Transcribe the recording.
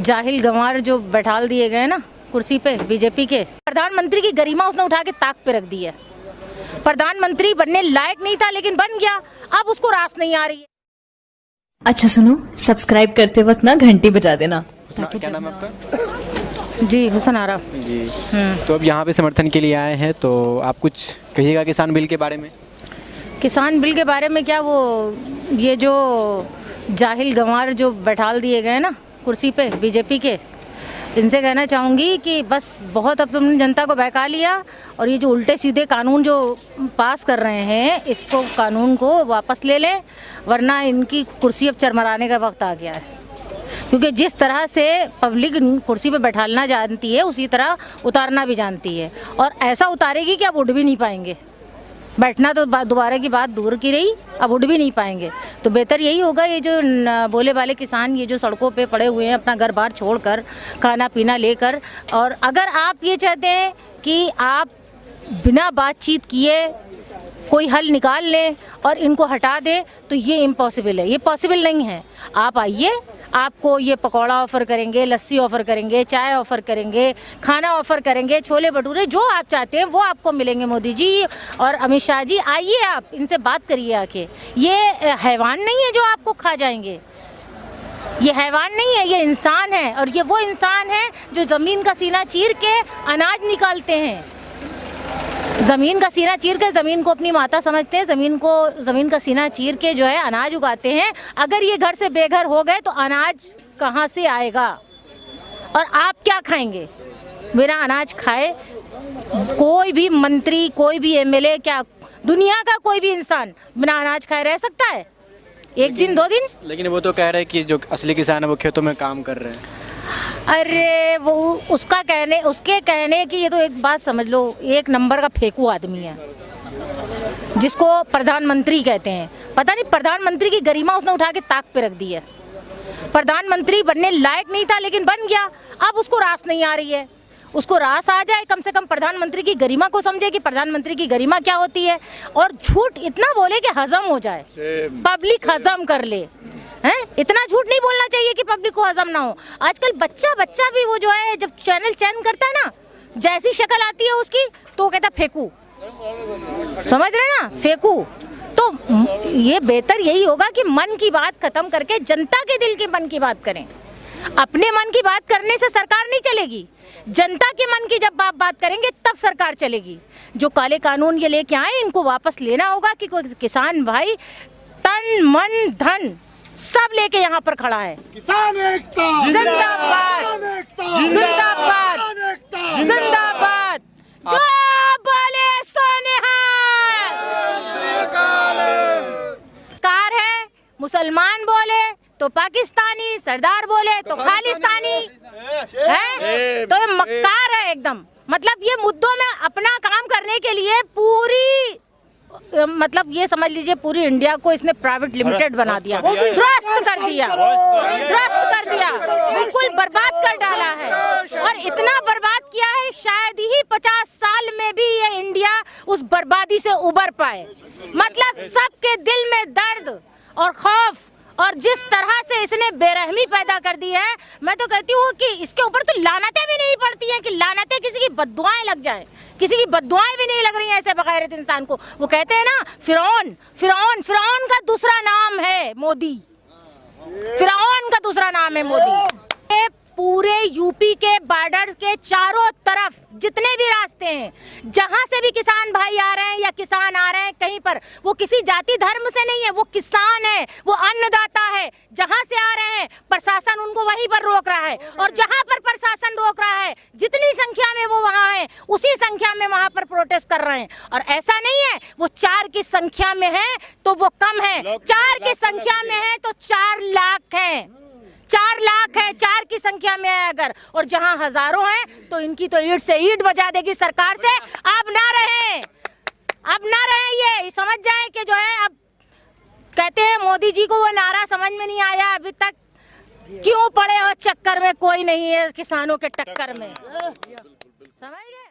जाहिल गंवार जो बैठाल दिए गए ना कुर्सी पे बीजेपी के, प्रधानमंत्री की गरिमा उसने उठा के ताक पे रख दी है। प्रधानमंत्री बनने लायक नहीं था लेकिन बन गया, अब उसको रास नहीं आ रही है। अच्छा सुनो, सब्सक्राइब करते वक्त ना घंटी बजा देना। क्या नाम है आपका? जी हुसन आरा जी। तो अब यहाँ पे समर्थन के लिए आए हैं, तो आप कुछ कहिएगा किसान बिल के बारे में? किसान बिल के बारे में क्या, वो ये जो जाहिल गंवार जो बैठाल दिए गए ना कुर्सी पे बीजेपी के, इनसे कहना चाहूँगी कि बस बहुत अब तुमने जनता को बहका लिया, और ये जो उल्टे सीधे कानून जो पास कर रहे हैं, इसको कानून को वापस ले लें, वरना इनकी कुर्सी अब चरमराने का वक्त आ गया है। क्योंकि जिस तरह से पब्लिक कुर्सी पे बैठालना जानती है, उसी तरह उतारना भी जानती है, और ऐसा उतारेगी कि अब उठ भी नहीं पाएंगे। बैठना तो दोबारा की बात दूर की रही, अब उठ भी नहीं पाएंगे। तो बेहतर यही होगा, ये जो बोले वाले किसान ये जो सड़कों पे पड़े हुए हैं अपना घर बार छोड़कर, खाना पीना लेकर, और अगर आप ये चाहते हैं कि आप बिना बातचीत किए कोई हल निकाल लें और इनको हटा दें, तो ये इम्पॉसिबल है, ये पॉसिबल नहीं है। आप आइए, आपको ये पकौड़ा ऑफ़र करेंगे, लस्सी ऑफ़र करेंगे, चाय ऑफ़र करेंगे, खाना ऑफ़र करेंगे, छोले भटूरे जो आप चाहते हैं वो आपको मिलेंगे। मोदी जी और अमित शाह जी, आइए आप इनसे बात करिए आके। ये हैवान नहीं है जो आपको खा जाएंगे, ये हैवान नहीं है, ये इंसान है, और ये वो इंसान है जो ज़मीन का सीना चीर के अनाज निकालते हैं। ज़मीन का सीना चीर के, ज़मीन को अपनी माता समझते हैं, ज़मीन का सीना चीर के जो है अनाज उगाते हैं। अगर ये घर से बेघर हो गए तो अनाज कहाँ से आएगा, और आप क्या खाएंगे? बिना अनाज खाए कोई भी मंत्री, कोई भी एमएलए, क्या दुनिया का कोई भी इंसान बिना अनाज खाए रह सकता है? एक दिन, 2 दिन? लेकिन वो तो कह रहे हैं कि जो असली किसान है वो खेतों में काम कर रहे हैं। अरे वो उसके कहने की, ये तो एक बात समझ लो, एक नंबर का फेंकू आदमी है जिसको प्रधानमंत्री कहते हैं। पता नहीं प्रधानमंत्री की गरिमा उसने उठा के ताक पे रख दी है। प्रधानमंत्री बनने लायक नहीं था लेकिन बन गया, अब उसको रास नहीं आ रही है। उसको रास आ जाए, कम से कम प्रधानमंत्री की गरिमा को समझे कि प्रधानमंत्री की गरिमा क्या होती है, और झूठ इतना बोले कि हजम हो जाए, पब्लिक हजम कर ले। हैं? इतना झूठ नहीं बोलना चाहिए कि पब्लिक को हजम ना हो। आजकल बच्चा भी वो जो है, जब चैनल चेंज करता है ना, जैसी शक्ल आती है उसकी तो वो कहता फेंकू, समझ रहे ना, फेंकू। तो ये बेहतर यही होगा कि मन की बात खत्म करके जनता के दिल के मन की बात करें। अपने मन की बात करने से सरकार नहीं चलेगी, जनता के मन की जब बात करेंगे तब सरकार चलेगी। जो काले कानून ये लेके आए, इनको वापस लेना होगा कि कोई किसान भाई तन मन धन सब लेके यहाँ पर खड़ा है। किसान एकता जिंदाबाद, जिंदाबाद, जिंदाबाद। जो बोले सो निहाल। कार है, मुसलमान बोले तो पाकिस्तानी, सरदार बोले तो खालिस्तानी है, तो ये मक्कार है एकदम। मतलब ये मुद्दों में अपना काम करने के लिए पूरी, मतलब ये समझ लीजिए पूरी इंडिया को इसने प्राइवेट लिमिटेड बना दिया, ध्वस्त कर दिया, बिल्कुल बर्बाद कर डाला है। और इतना बर्बाद किया है, शायद ही 50 साल में भी ये इंडिया उस बर्बादी से उबर पाए। मतलब सबके दिल में दर्द और खौफ, और जिस तरह से इसने बेरहमी पैदा कर दी है, मैं तो कहती हूँ कि इसके ऊपर तो लानतें भी नहीं पड़ती हैं, कि लानतें किसी की बद्दुआएं लग जाएं। किसी की बद्दुआएं भी नहीं लग रही हैं ऐसे बगैरत इंसान को। वो कहते हैं ना फिरौन का दूसरा नाम है मोदी, फिरौन का दूसरा नाम है मोदी। पूरे यूपी के बॉर्डर के चारों तरफ जितने भी रास्ते हैं, जहां से भी किसान भाई आ रहे हैं या किसान आ रहे हैं कहीं पर, वो किसी जाति धर्म से नहीं है, वो किसान है, वो अन्नदाता है। जहां से आ रहे हैं प्रशासन उनको वहीं पर रोक रहा है, और जहां पर प्रशासन रोक रहा है, जितनी संख्या में वो वहां है, उसी संख्या में वहां पर प्रोटेस्ट कर रहे हैं। और ऐसा नहीं है वो 4 की संख्या में है तो वो कम है, 4 की संख्या में है तो 4 लाख है, 4 लाख है 4 की संख्या में है अगर, और जहां हजारों हैं तो इनकी तो ईंट से ईंट बजा देगी सरकार से। अब ना रहे ये समझ जाए कि जो है, अब कहते हैं मोदी जी को वो नारा समझ में नहीं आया अभी तक, क्यों पड़े हो चक्कर में, कोई नहीं है किसानों के टक्कर में, समझ गए।